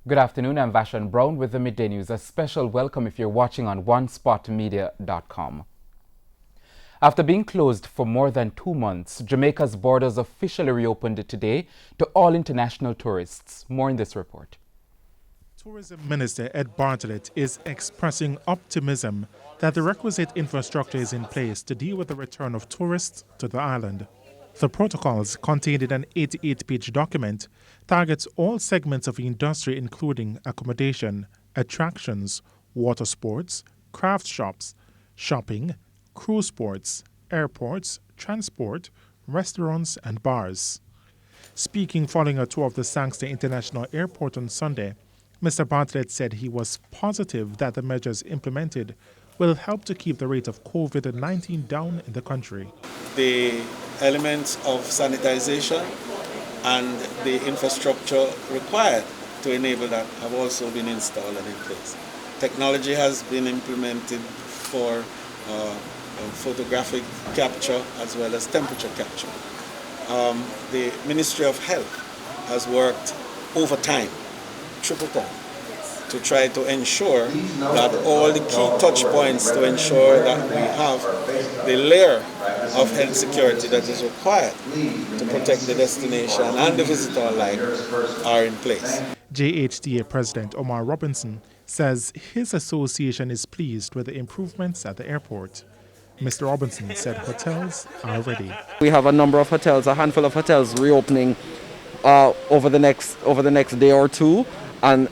Good afternoon, I'm Vashan Brown with the Midday News. A special welcome if you're watching on onespotmedia.com. After being closed for more than 2 months, Jamaica's borders officially reopened today to all international tourists. More in this report. Tourism Minister Ed Bartlett is expressing optimism that the requisite infrastructure is in place to deal with the return of tourists to the island. The protocols, contained in an 88-page document, targets all segments of the industry including accommodation, attractions, water sports, craft shops, shopping, cruise ports, airports, transport, restaurants and bars. Speaking following a tour of the Sangster International Airport on Sunday, Mr. Bartlett said he was positive that the measures implemented will help to keep the rate of COVID-19 down in the country. The elements of sanitization and the infrastructure required to enable that have also been installed and in place. Technology has been implemented for photographic capture as well as temperature capture. The Ministry of Health has worked overtime, triple time, to try to ensure that all the key touch points to ensure that we have the layer of health security that is required to protect the destination and the visitor alike are in place. JHTA President Omar Robinson says his association is pleased with the improvements at the airport. Mr. Robinson said hotels are ready. We have a number of hotels, a handful of hotels reopening over the next day or two. And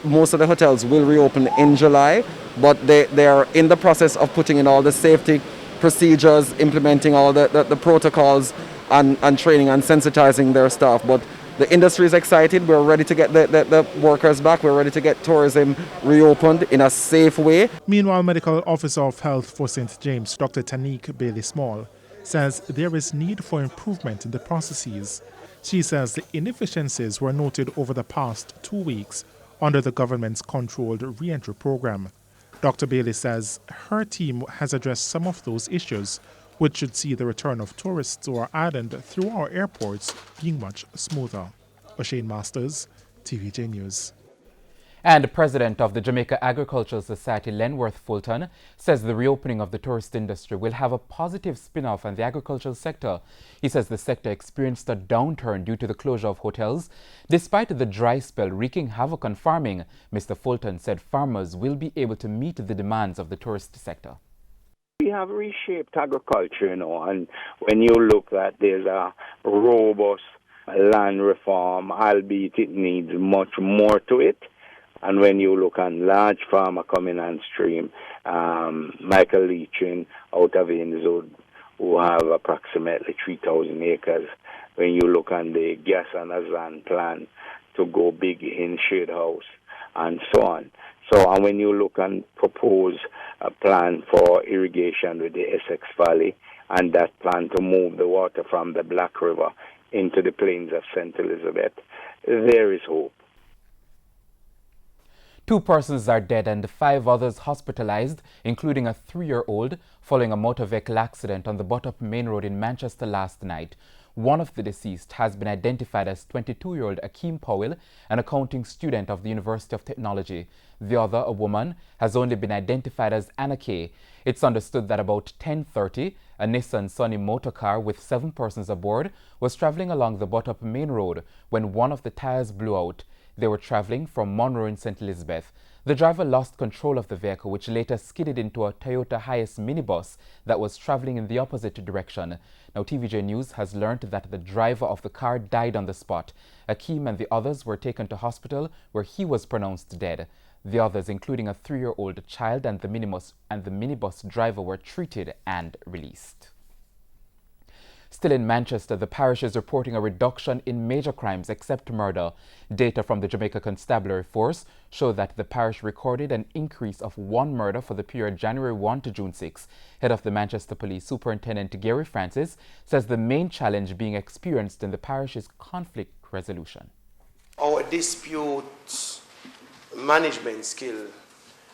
most of the hotels will reopen in July, but they are in the process of putting in all the safety procedures, implementing all the protocols and training and sensitizing their staff. But the industry is excited. We're ready to get the workers back. We're ready to get tourism reopened in a safe way. Meanwhile, Medical Officer of Health for St. James, Dr. Tanique Bailey-Small, says there is need for improvement in the processes. She says the inefficiencies were noted over the past 2 weeks under the government's controlled re-entry program. Dr. Bailey says her team has addressed some of those issues, which should see the return of tourists to our island through our airports being much smoother. O'Shane Masters, TVJ News. And the president of the Jamaica Agricultural Society, Lenworth Fulton, says the reopening of the tourist industry will have a positive spin-off on the agricultural sector. He says the sector experienced a downturn due to the closure of hotels. Despite the dry spell wreaking havoc on farming, Mr. Fulton said farmers will be able to meet the demands of the tourist sector. We have reshaped agriculture, and when you look at there's a robust land reform, albeit it needs much more to it. And when you look on large farmer coming on stream, Michael Leachin out of Inzud, who have approximately 3,000 acres. When you look on the gas and Azan plan to go big in Shade House and so on. And when you look and propose a plan for irrigation with the Essex Valley and that plan to move the water from the Black River into the plains of St. Elizabeth, there is hope. 2 persons are dead and 5 others hospitalized, including a 3-year-old, following a motor vehicle accident on the Bottom Main Road in Manchester last night. One of the deceased has been identified as 22-year-old Akeem Powell, an accounting student of the University of Technology. The other, a woman, has only been identified as Anna Kay. It's understood that about 10:30, a Nissan Sunny motor car with 7 persons aboard was traveling along the Bottom Main Road when one of the tires blew out. They were traveling from Monroe in St. Elizabeth. The driver lost control of the vehicle, which later skidded into a Toyota Hiace minibus that was traveling in the opposite direction. Now, TVJ News has learned that the driver of the car died on the spot. Akeem and the others were taken to hospital where he was pronounced dead. The others, including a 3-year-old child and the minibus driver, were treated and released. Still in Manchester, the parish is reporting a reduction in major crimes except murder. Data from the Jamaica Constabulary Force show that the parish recorded an increase of 1 murder for the period January 1 to June 6. Head of the Manchester Police Superintendent Gary Francis says the main challenge being experienced in the parish is conflict resolution. Our dispute management skill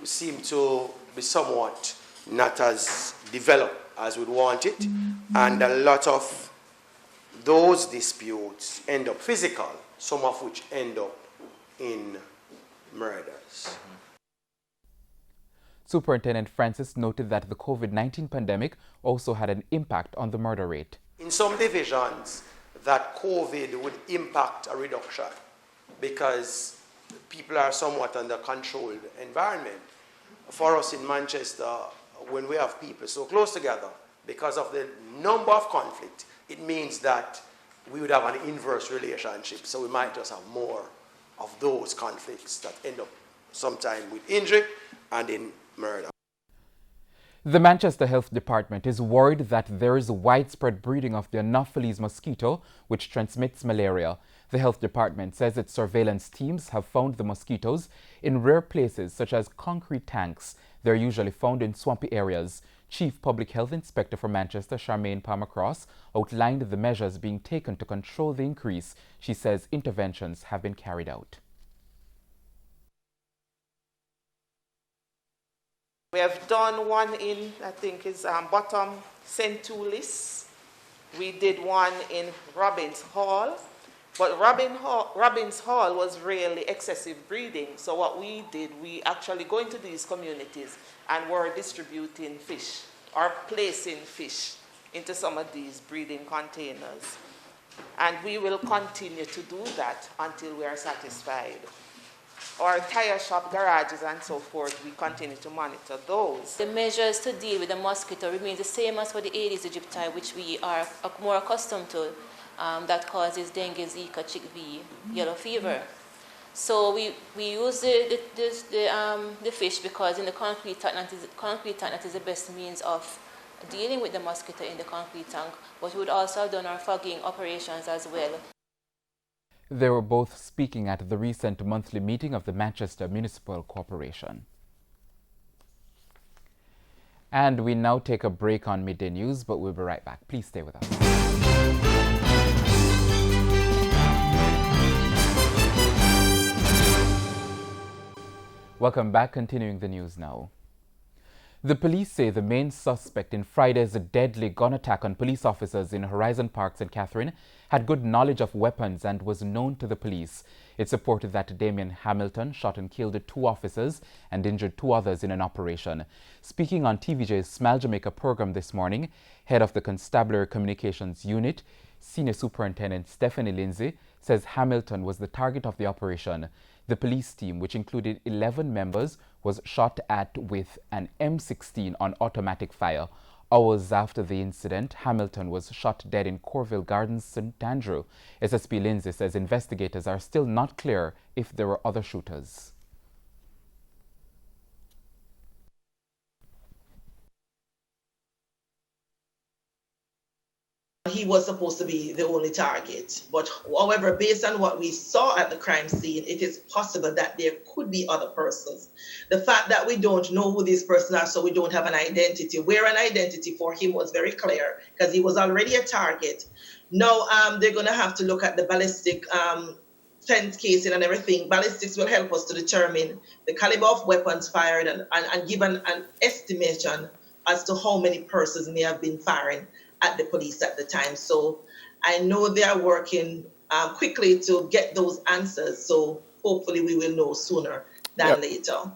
seem to be somewhat not as developed as we'd want it, and a lot of those disputes end up physical, some of which end up in murders. Superintendent Francis noted that the COVID-19 pandemic also had an impact on the murder rate. In some divisions, that COVID would impact a reduction because people are somewhat under controlled environment. For us in Manchester, when we have people so close together, because of the number of conflict, it means that we would have an inverse relationship. So we might just have more of those conflicts that end up sometime with injury and in murder. The Manchester Health Department is worried that there is widespread breeding of the Anopheles mosquito, which transmits malaria. The health department says its surveillance teams have found the mosquitoes in rare places such as concrete tanks. They're usually found in swampy areas. Chief Public Health Inspector for Manchester, Charmaine Palmer-Cross, outlined the measures being taken to control the increase. She says interventions have been carried out. We have done one in, I think, is bottom St. Tulis. We did one in Robbins Hall. But Robbins Hall was really excessive breeding. So what we did, we actually go into these communities and were distributing fish or placing fish into some of these breeding containers. And we will continue to do that until we are satisfied. Our tire shop, garages, and so forth, we continue to monitor those. The measures to deal with the mosquito remain the same as for the Aedes aegypti, which we are more accustomed to, that causes dengue, Zika, chickpea, yellow fever. So we use the fish because in the concrete tank, that is the best means of dealing with the mosquito in the concrete tank, but we would also have done our fogging operations as well. They were both speaking at the recent monthly meeting of the Manchester Municipal Corporation. And we now take a break on Midday News, but we'll be right back. Please stay with us. Welcome back, continuing the news now. The police say the main suspect in Friday's deadly gun attack on police officers in Horizon Park, St. Catherine, had good knowledge of weapons and was known to the police. It's reported that Damien Hamilton shot and killed 2 officers and injured 2 others in an operation. Speaking on TVJ's Smile Jamaica program this morning, head of the Constabulary Communications Unit, Senior Superintendent Stephanie Lindsay, says Hamilton was the target of the operation. The police team, which included 11 members, was shot at with an M16 on automatic fire. Hours after the incident, Hamilton was shot dead in Corville Gardens, St. Andrew. SSP Lindsay says investigators are still not clear if there were other shooters. He was supposed to be the only target. But however, based on what we saw at the crime scene, it is possible that there could be other persons. The fact that we don't know who these persons are, so we don't have an identity, where an identity for him was very clear because he was already a target. Now they're going to have to look at the ballistic fence casing and everything. Ballistics will help us to determine the caliber of weapons fired and give an estimation as to how many persons may have been firing at the police at the time. So I know they are working quickly to get those answers. So hopefully we will know sooner than later.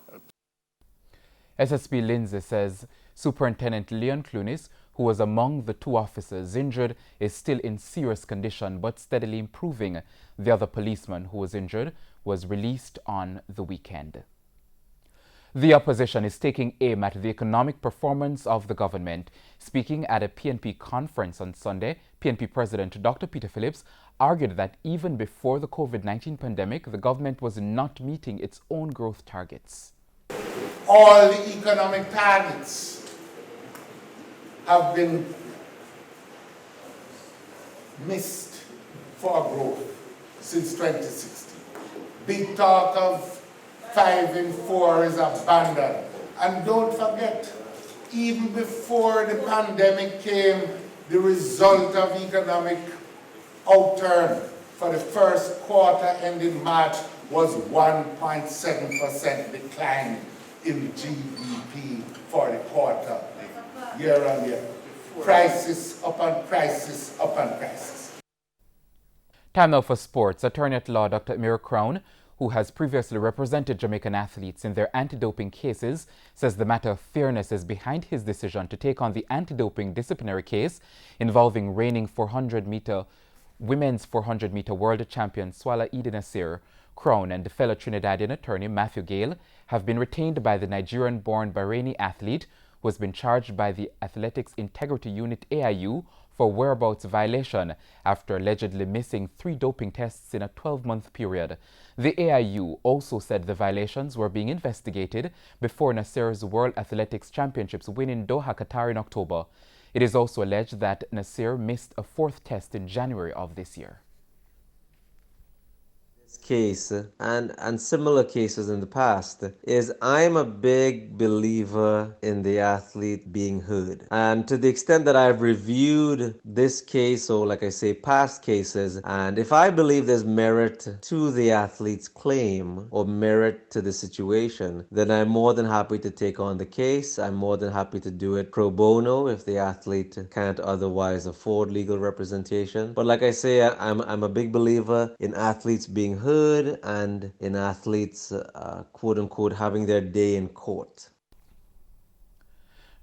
SSP Lindsay says Superintendent Leon Clunis, who was among the 2 officers injured, is still in serious condition but steadily improving. The other policeman who was injured was released on the weekend. The opposition is taking aim at the economic performance of the government. Speaking at a PNP conference on Sunday, PNP President Dr. Peter Phillips argued that even before the COVID-19 pandemic, the government was not meeting its own growth targets. All the economic targets have been missed for growth since 2016. Big talk of 5 in 4 is abandoned. And don't forget, even before the pandemic came, the result of economic outturn for the first quarter ending March was 1.7% decline in GDP for the quarter, year on year. Prices upon prices upon prices. Time now for sports. Attorney at law Dr. Amir Crown, who has previously represented Jamaican athletes in their anti-doping cases, says the matter of fairness is behind his decision to take on the anti-doping disciplinary case involving reigning women's 400-meter world champion Swala Eden Nasir. Crown and fellow Trinidadian attorney Matthew Gale have been retained by the Nigerian-born Bahraini athlete who has been charged by the Athletics Integrity Unit AIU for whereabouts violation after allegedly missing 3 doping tests in a 12-month period. The AIU also said the violations were being investigated before Nasir's World Athletics Championships win in Doha, Qatar in October. It is also alleged that Nasir missed a 4th test in January of this year. Case and similar cases in the past is I'm a big believer in the athlete being heard, and to the extent that I've reviewed this case, or like I say past cases, and if I believe there's merit to the athlete's claim or merit to the situation, then I'm more than happy to take on the case. I'm more than happy to do it pro bono if the athlete can't otherwise afford legal representation. But like I say, I'm a big believer in athletes being heard and in athletes, quote-unquote, having their day in court.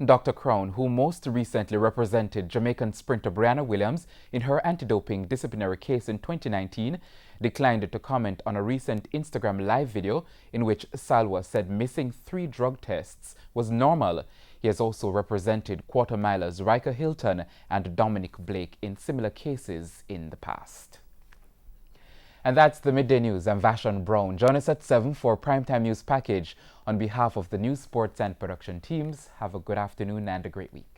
Dr. Crown, who most recently represented Jamaican sprinter Brianna Williams in her anti-doping disciplinary case in 2019, declined to comment on a recent Instagram live video in which Salwa said missing 3 drug tests was normal. He has also represented quarter-milers Riker Hilton and Dominic Blake in similar cases in the past. And that's the Midday News. I'm Vashon Brown. Join us at 7 for Primetime News Package. On behalf of the news, sports and production teams, have a good afternoon and a great week.